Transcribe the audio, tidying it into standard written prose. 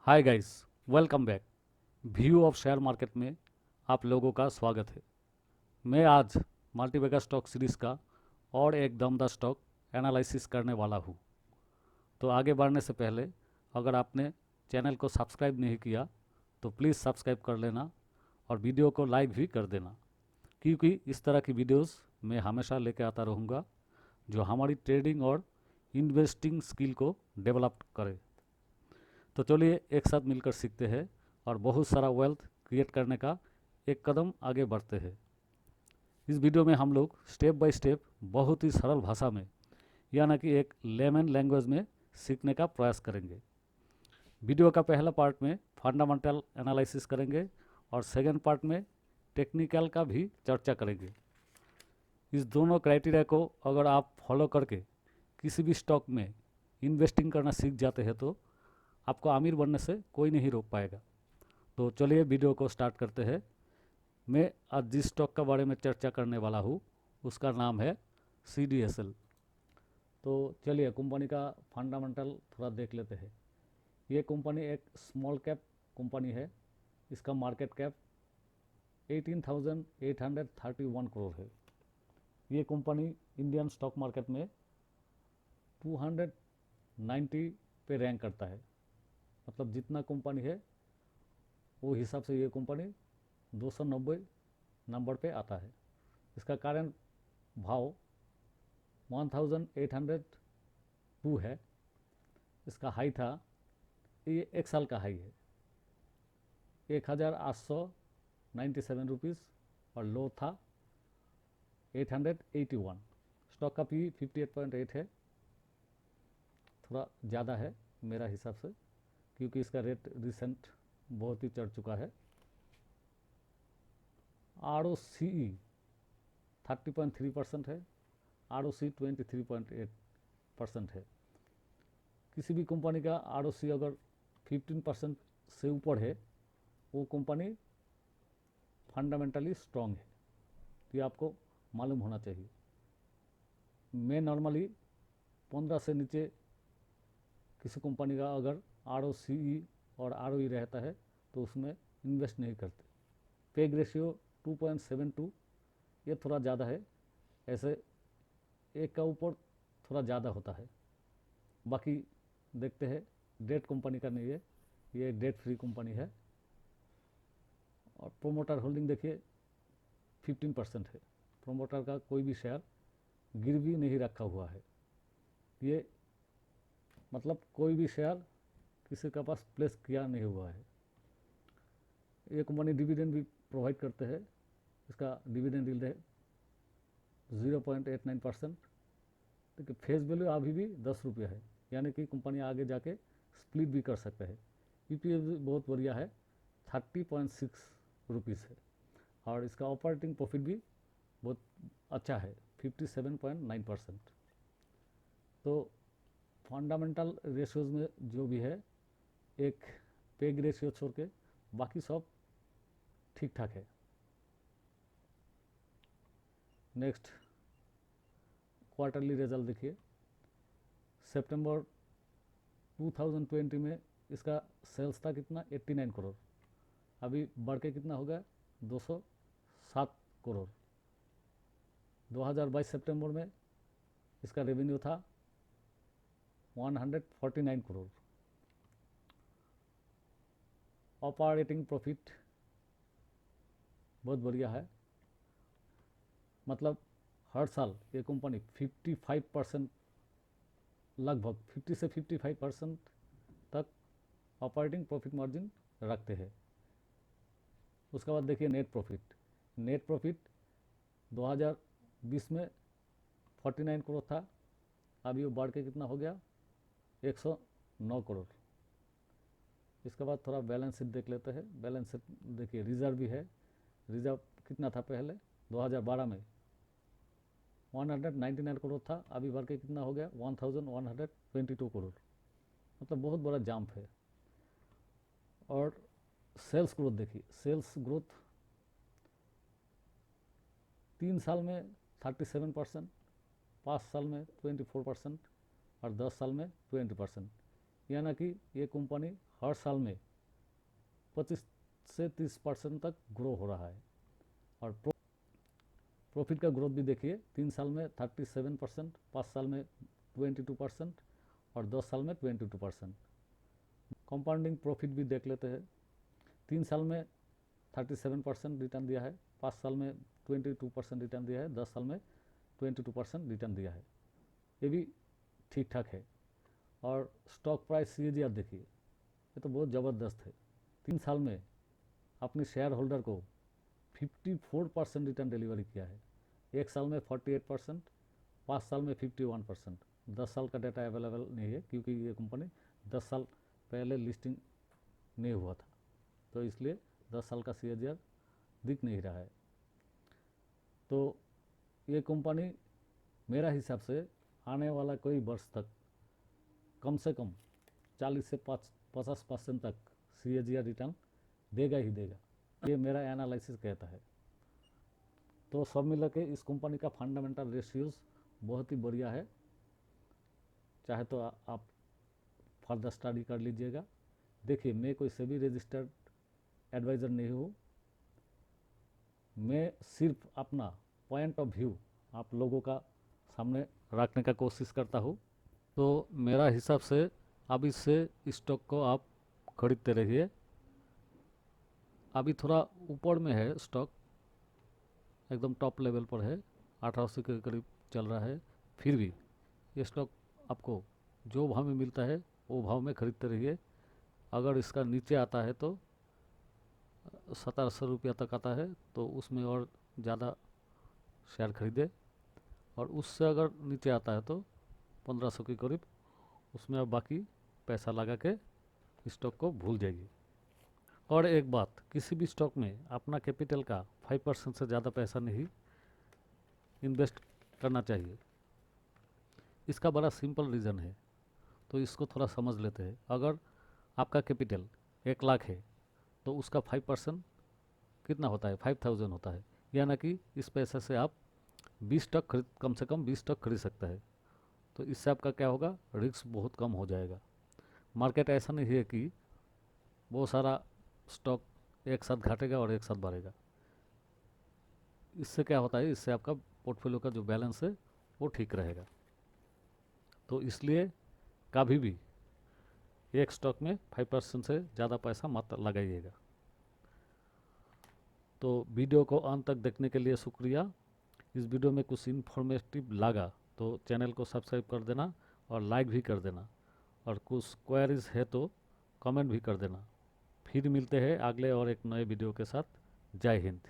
Hi guys, welcome back. View of share market में आप लोगों का स्वागत है। मैं आज मल्टीबैगर स्टॉक सीरीज़ का और एक दमदार स्टॉक एनालिसिस करने वाला हूँ। तो आगे बढ़ने से पहले अगर आपने चैनल को सब्सक्राइब नहीं किया तो प्लीज़ सब्सक्राइब कर लेना और वीडियो को लाइक भी कर देना, क्योंकि इस तरह की वीडियोस मैं हमेशा लेके आता रहूँगा जो हमारी ट्रेडिंग और इन्वेस्टिंग स्किल को डेवलप करे। तो चलिए एक साथ मिलकर सीखते हैं और बहुत सारा वेल्थ क्रिएट करने का एक कदम आगे बढ़ते हैं। इस वीडियो में हम लोग स्टेप बाय स्टेप बहुत ही सरल भाषा में, यानी कि एक लेमन लैंग्वेज में सीखने का प्रयास करेंगे। वीडियो का पहला पार्ट में फंडामेंटल एनालिसिस करेंगे और सेकेंड पार्ट में टेक्निकल का भी चर्चा करेंगे। इस दोनों क्राइटेरिया को अगर आप फॉलो करके किसी भी स्टॉक में इन्वेस्टिंग करना सीख जाते हैं तो आपको अमीर बनने से कोई नहीं रोक पाएगा। तो चलिए वीडियो को स्टार्ट करते हैं। मैं आज जिस स्टॉक के बारे में चर्चा करने वाला हूँ उसका नाम है CDSL। तो चलिए कंपनी का फंडामेंटल थोड़ा देख लेते हैं। ये कंपनी एक स्मॉल कैप कंपनी है। इसका मार्केट कैप 18,831 करोड़ है। ये कंपनी इंडियन स्टॉक मार्केट में 290 पे रैंक करता है। मतलब जितना कंपनी है वो हिसाब से ये कंपनी 290 नंबर पे आता है। इसका करंट भाव 1802 है। इसका हाई था, ये एक साल का हाई है, 1897 रुपीज़ और लो था 881। स्टॉक का पी 58.8 है, थोड़ा ज़्यादा है मेरा हिसाब से, क्योंकि इसका रेट रिसेंट बहुत ही चढ़ चुका है। ROCE 30.3% है, ROC 23.8% है। किसी भी कंपनी का ROC अगर 15% से ऊपर है वो कंपनी फंडामेंटली स्ट्रांग है, तो ये आपको मालूम होना चाहिए। मैं नॉर्मली 15 से नीचे किसी कंपनी का अगर ROCE और ROE रहता है तो उसमें इन्वेस्ट नहीं करते। पेग रेशियो 2.72, ये थोड़ा ज़्यादा है। ऐसे एक का ऊपर थोड़ा ज़्यादा होता है। बाकी देखते हैं, डेट कंपनी का नहीं है, ये डेट फ्री कंपनी है। और प्रोमोटर होल्डिंग देखिए 15% है। प्रोमोटर का कोई भी शेयर गिरवी नहीं रखा हुआ है। ये मतलब कोई भी शेयर किसी के पास प्लेस किया नहीं हुआ है। ये कंपनी डिविडेंड भी प्रोवाइड करते हैं। इसका डिविडेंड यील्ड है 0.89%। देखिए फेस वैल्यू अभी भी 10 रुपये है, यानी कि कंपनी आगे जाके स्प्लिट भी कर सकते हैं। EPS भी बहुत बढ़िया है, 30.6 रुपीज़ है। और इसका ऑपरेटिंग प्रॉफिट भी बहुत अच्छा है, 57.9%। तो फंडामेंटल रेशियोज में जो भी है, एक पेग रेशियो छोड़ के बाकी सब ठीक ठाक है। नेक्स्ट क्वार्टरली रिजल्ट देखिए। सितंबर 2020 में इसका सेल्स था कितना, 89 करोड़। अभी बढ़ के कितना हो गया, 207 करोड़। 2022 सितंबर में इसका रेवेन्यू था 149 करोड़। ऑपरेटिंग प्रॉफिट बहुत बढ़िया है। मतलब हर साल ये कंपनी 55%, लगभग 50 से 55% तक ऑपरेटिंग प्रॉफिट मार्जिन रखते हैं। उसके बाद देखिए नेट प्रॉफिट। नेट प्रॉफिट 2020 में 49 करोड़ था, अभी वो बढ़ के कितना हो गया, 109 करोड़। इसके बाद थोड़ा बैलेंस शीट देख लेते हैं। बैलेंस शीट देखिए, रिजर्व भी है। रिजर्व कितना था पहले, 2012 में 199 करोड़ था, अभी बढ़ के कितना हो गया, 1122 करोड़। मतलब बहुत बड़ा जंप है। और सेल्स ग्रोथ देखिए, सेल्स ग्रोथ 3 साल में 37%, 5 साल में 24% और 10 साल में 20%। यानी कि ये कंपनी हर साल में 25 से 30% तक ग्रो हो रहा है। और प्रॉफिट का ग्रोथ भी देखिए, 3 साल में 37%, 5 साल में 22% और 10 साल में 22%। कंपाउंडिंग प्रॉफिट भी देख लेते हैं। 3 साल में 37% रिटर्न दिया है, 5 साल में 22% रिटर्न दिया है, 10 साल में 22% रिटर्न दिया है। ये भी ठीक ठाक है। और स्टॉक प्राइस CAGR देखिए, ये तो बहुत ज़बरदस्त है। 3 साल में अपने शेयर होल्डर को 54% रिटर्न डिलीवरी किया है। 1 साल में 48%, 5 साल में 51%। 10 साल का डाटा अवेलेबल नहीं है क्योंकि ये कंपनी 10 साल पहले लिस्टिंग नहीं हुआ था, तो इसलिए 10 साल का CAGR दिख नहीं रहा है। तो ये कंपनी मेरा हिसाब से आने वाला कोई वर्ष तक कम से कम 40 से 50% तक CAGR रिटर्न देगा ही देगा, ये मेरा एनालिसिस कहता है। तो सब मिला के इस कंपनी का फंडामेंटल रेशियोज बहुत ही बढ़िया है। चाहे तो आप फर्दर स्टडी कर लीजिएगा। देखिए, मैं कोई सेबी रजिस्टर्ड एडवाइज़र नहीं हूँ, मैं सिर्फ अपना पॉइंट ऑफ व्यू आप लोगों का सामने रखने का कोशिश करता हूँ। तो मेरा हिसाब से अब इससे स्टॉक को आप खरीदते रहिए। अभी थोड़ा ऊपर में है स्टॉक, एकदम टॉप लेवल पर है, 1800 के करीब चल रहा है। फिर भी ये स्टॉक आपको जो भाव में मिलता है वो भाव में खरीदते रहिए। अगर इसका नीचे आता है तो 1700 रुपया तक आता है तो उसमें और ज़्यादा शेयर खरीदे, और उससे अगर नीचे आता है तो 1500 के करीब, उसमें अब बाकी पैसा लगा के स्टॉक को भूल जाइए। और एक बात, किसी भी स्टॉक में अपना कैपिटल का 5% से ज़्यादा पैसा नहीं इन्वेस्ट करना चाहिए। इसका बड़ा सिंपल रीज़न है, तो इसको थोड़ा समझ लेते हैं। अगर आपका कैपिटल 1 लाख है तो उसका 5% कितना होता है? 5000 होता है। यानी कि इस पैसे से आप 20 स्टॉक खरीद, कम से कम 20 स्टॉक खरीद सकता है। तो इससे आपका क्या होगा? रिस्क बहुत कम हो जाएगा। मार्केट ऐसा नहीं है कि बहुत सारा स्टॉक एक साथ घटेगा और एक साथ बढ़ेगा। इससे क्या होता है? इससे आपका पोर्टफोलियो का जो बैलेंस है वो ठीक रहेगा। तो इसलिए कभी भी एक स्टॉक में 5% से ज़्यादा पैसा मत लगाइएगा। तो वीडियो को अंत तक देखने के लिए शुक्रिया। इस वीडियो में कुछ इन्फॉर्मेटिव लगा तो चैनल को सब्सक्राइब कर देना और लाइक भी कर देना, और कुछ क्वेरीज है तो कमेंट भी कर देना। फिर मिलते हैं अगले और एक नए वीडियो के साथ। जय हिंद।